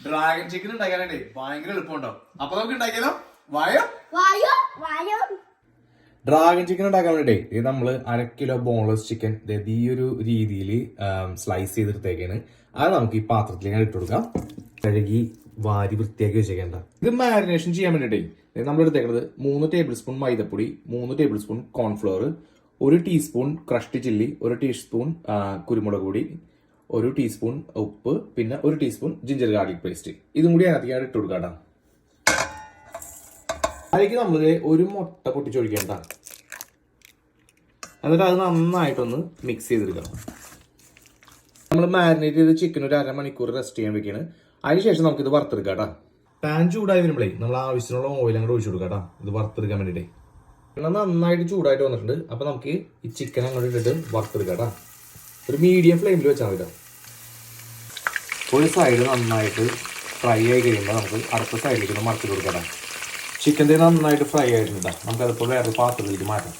Dragon chicken ഉണ്ടാക്കാനായിട്ട് ഭയങ്കര എളുപ്പമുണ്ടാവും. അപ്പൊ നമുക്ക് ഉണ്ടാക്കിയാലോ? വായോ. ഡ്രാഗൺ ചിക്കൻ ഉണ്ടാക്കാൻ വേണ്ടി ഇത് നമ്മള് 1/2 കിലോ ബോൺലെസ് ചിക്കൻ ഈ ഒരു രീതിയിൽ സ്ലൈസ് ചെയ്തെടുത്തേക്കാണ്. അത് നമുക്ക് ഈ പാത്രത്തിലേക്ക് ഇട്ട് കൊടുക്കാം. കഴുകി വാരി വൃത്തിയാക്കി വെച്ചേക്കേണ്ട. ഇത് മാരിനേഷൻ ചെയ്യാൻ വേണ്ടിട്ടേ നമ്മൾ എടുത്തേക്കുന്നത് 3 ടേബിൾ സ്പൂൺ മൈദപ്പൊടി, 3 table spoon cornflour, 1 teaspoon crushed chilli, 1 teaspoon കുരുമുളക് പൊടി, 1 ടീസ്പൂൺ ഉപ്പ്, പിന്നെ 1 ടീസ്പൂൺ ജിഞ്ചർ ഗാർലിക് പേസ്റ്റ്. ഇതും കൂടി അതിനകത്തേക്ക് ഇട്ട് കൊടുക്കാം. അതിലേക്ക് നമ്മൾ 1 മുട്ട പൊട്ടിച്ചൊഴിക്കേണ്ട. എന്നിട്ട് അത് നന്നായിട്ടൊന്ന് മിക്സ് ചെയ്തെടുക്കണം. നമ്മൾ മാരിനേറ്റ് ചെയ്ത് ചിക്കൻ ഒരു 1/2 മണിക്കൂർ റെസ്റ്റ് ചെയ്യാൻ വെക്കുകയാണ്. അതിനുശേഷം നമുക്കിത് വറുത്തെടുക്കാം കേട്ടോ. പാൻ ചൂടായി വരുമ്പോഴേ നമ്മൾ ആവശ്യത്തിനുള്ള ഓയിൽ അങ്ങോട്ട് ഒഴിച്ചു കൊടുക്കാം കേട്ടോ, ഇത് വറുത്തെടുക്കാൻ വേണ്ടിയിട്ടേ. എണ്ണ നന്നായിട്ട് ചൂടായിട്ട് വന്നിട്ടുണ്ട്. അപ്പൊ നമുക്ക് ഈ ചിക്കൻ അങ്ങോട്ട് ഇട്ടിട്ട് വറുത്തെടുക്കാം കേട്ടോ. ഒരു മീഡിയം ഫ്ലെയിമിൽ വെച്ചാൽ മതി. ഒരു സൈഡ് നന്നായിട്ട് ഫ്രൈ ആയി കഴിയുമ്പോൾ നമുക്ക് അടുത്ത സൈഡിലേക്ക് ഒന്ന് മറച്ചു കൊടുക്കാം. ചിക്കൻ്റെ നന്നായിട്ട് ഫ്രൈ ആയിട്ടുണ്ട്. നമുക്കതിപ്പോൾ വേറെ പാത്രത്തിലേക്ക് മാറ്റാം.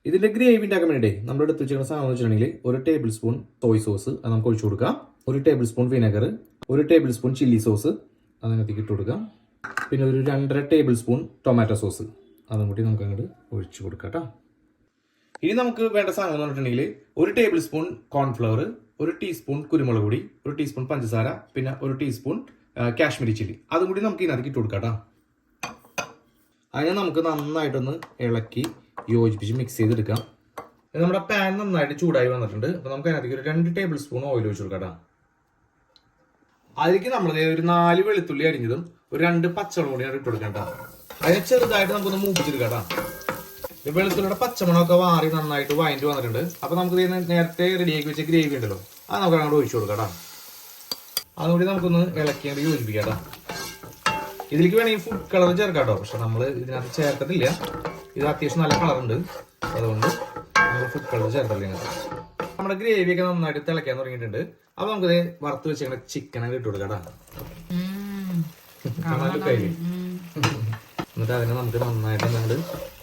ഇതിന്റെ ഗ്രേവി ഉണ്ടാക്കാൻ വേണ്ടി നമ്മൾ എടുത്ത് വെച്ചിരിക്കുന്ന സാധനം എന്ന് വെച്ചിട്ടുണ്ടെങ്കിൽ 1 ടേബിൾ സ്പൂൺ സോയ് സോസ് അത് നമുക്ക് ഒഴിച്ചു കൊടുക്കാം. 1 table spoon vinegar, 1 table spoon chilli sauce അതിനകത്തേക്ക് ഇട്ട് കൊടുക്കാം. പിന്നെ ഒരു 2.5 ടേബിൾ സ്പൂൺ ടൊമാറ്റോ സോസ് അതും കൂടി നമുക്ക് അങ്ങോട്ട് ഒഴിച്ചു കൊടുക്കാം കേട്ടോ. ഇനി നമുക്ക് വേണ്ട സാധനം എന്ന് പറഞ്ഞിട്ടുണ്ടെങ്കിൽ 1 ടേബിൾ സ്പൂൺ കോൺഫ്ലവർ, 1 ടീസ്പൂൺ കുരുമുളക് പൊടി, 1 ടീസ്പൂൺ പഞ്ചസാര, പിന്നെ 1 ടീസ്പൂൺ കാശ്മീരി ചില്ലി അതും കൂടി നമുക്ക് ഇതിനകത്തേക്ക് ഇട്ട് കൊടുക്കാം കേട്ടോ. അതിനെ നമുക്ക് നന്നായിട്ടൊന്ന് ഇളക്കി യോജിപ്പിച്ച് മിക്സ് ചെയ്തെടുക്കാം. നമ്മുടെ പാൻ നന്നായിട്ട് ചൂടായി വന്നിട്ടുണ്ട്. അപ്പൊ നമുക്ക് അതിനകത്തേക്ക് ഒരു 2 ടേബിൾ സ്പൂൺ ഓയിൽ ഒഴിച്ചു കൊടുക്കാം. അതിലേക്ക് നമ്മൾ ഒരു 4 വെളുത്തുള്ളി അരിഞ്ഞതും ഒരു 2 പച്ചമുളക് കൂടി ഇട്ട് കൊടുക്കാം. അതിനെ ചെറുതായിട്ട് നമുക്കൊന്ന് മൂപ്പിച്ചെടുക്കാം. വെളുത്തുള്ളിയുടെ പച്ചമുളകൊക്കെ വാറി നന്നായിട്ട് വഴറ്റി വന്നിട്ടുണ്ട്. അപ്പൊ നമുക്ക് നേരത്തെ റെഡിയാക്കി വെച്ച ഗ്രേവി ഉണ്ടല്ലോ അത് നമുക്ക് അങ്ങോട്ട് ഒഴിച്ചു കൊടുക്കാം. അതുകൂടി നമുക്കൊന്ന് ഇളക്കിയാണ്ട് യോജിപ്പിക്കാം. ഇതിലേക്ക് വേണമെങ്കിൽ ഫുഡ് കളർ ചേർക്കാം കേട്ടോ, പക്ഷെ നമ്മൾ ഇതിനകത്ത് ചേർക്കത്തില്ല. ഇത് അത്യാവശ്യം നല്ല കളറുണ്ട്, അതുകൊണ്ട് നമ്മൾ ഫുഡ് കളർ ചേർത്തില്ല. നമ്മുടെ ഗ്രേവി ഒക്കെ നന്നായിട്ട് തിളയ്ക്കാൻ തുടങ്ങിയിട്ടുണ്ട്. അപ്പൊ നമുക്ക് വറുത്ത് വെച്ച ചിക്കൻ ഇട്ട് കൊടുക്കാം. എന്നിട്ട് അതിനെ നമുക്ക് നന്നായിട്ട് അങ്ങോട്ട്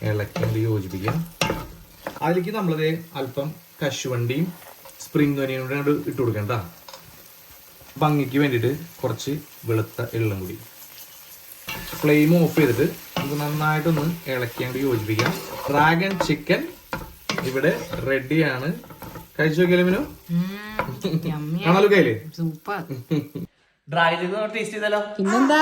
ഇളക്കി യോജിപ്പിക്കാം. അതിലേക്ക് നമ്മളത് അല്പം കശുവണ്ടിയും സ്പ്രിംഗ് ഒനിയനും കൂടെ അങ്ങോട്ട് ഇട്ട് കൊടുക്കാം കേട്ടോ. ഭംഗിക്ക് വേണ്ടിയിട്ട് കുറച്ച് വെളുത്ത എള്ളും കൂടി. ഫ്ലെയിം ഓഫ് ചെയ്തിട്ട് നമുക്ക് നന്നായിട്ടൊന്ന് ഇളക്കിയാണ്ട് യോജിപ്പിക്കാം. ഡ്രാഗൺ ചിക്കൻ ഇവിടെ റെഡിയാണ്. കഴിച്ചു നോക്കിയാലോ? കാണാലോ കയ്യില്? സൂപ്പർ. ഡ്രാഗൺ ചിക്കൻ ടേസ്റ്റ് ചെയ്താലോ? പിന്നെന്താ?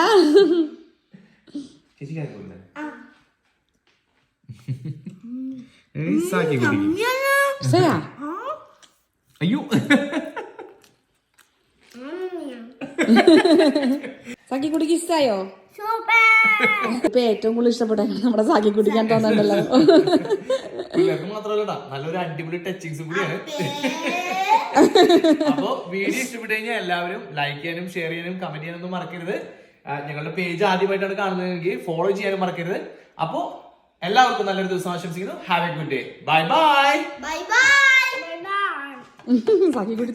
അയ്യോ സാക്കിക്കുട്ടിക്ക് ഇഷ്ടായോ? ഇപ്പൊ ഏറ്റവും കൂടുതൽ ഇഷ്ടപ്പെട്ട നമ്മുടെ സാക്കിക്കുട്ടിക്ക് ഞാൻ തോന്നുന്നുണ്ടല്ലോ. പിള്ളേർക്ക് മാത്രമല്ല നല്ലൊരു അടിപൊളി ടച്ചിങ്സും കൂടിയാണ്. അപ്പൊ വീഡിയോ ഇഷ്ടപ്പെട്ടു കഴിഞ്ഞാൽ എല്ലാവരും ലൈക്ക് ചെയ്യാനും ഷെയർ ചെയ്യാനും കമന്റ് ചെയ്യാനൊന്നും മറക്കരുത്. ഞങ്ങളുടെ പേജ് ആദ്യമായിട്ടാണ് കാണുന്നതെങ്കിൽ ഫോളോ ചെയ്യാനും മറക്കരുത്. അപ്പോ എല്ലാവർക്കും നല്ലൊരു ദിവസം ആശംസിക്കുന്നു. Have a good day. Bye bye. സാക്കിക്കുട്ടി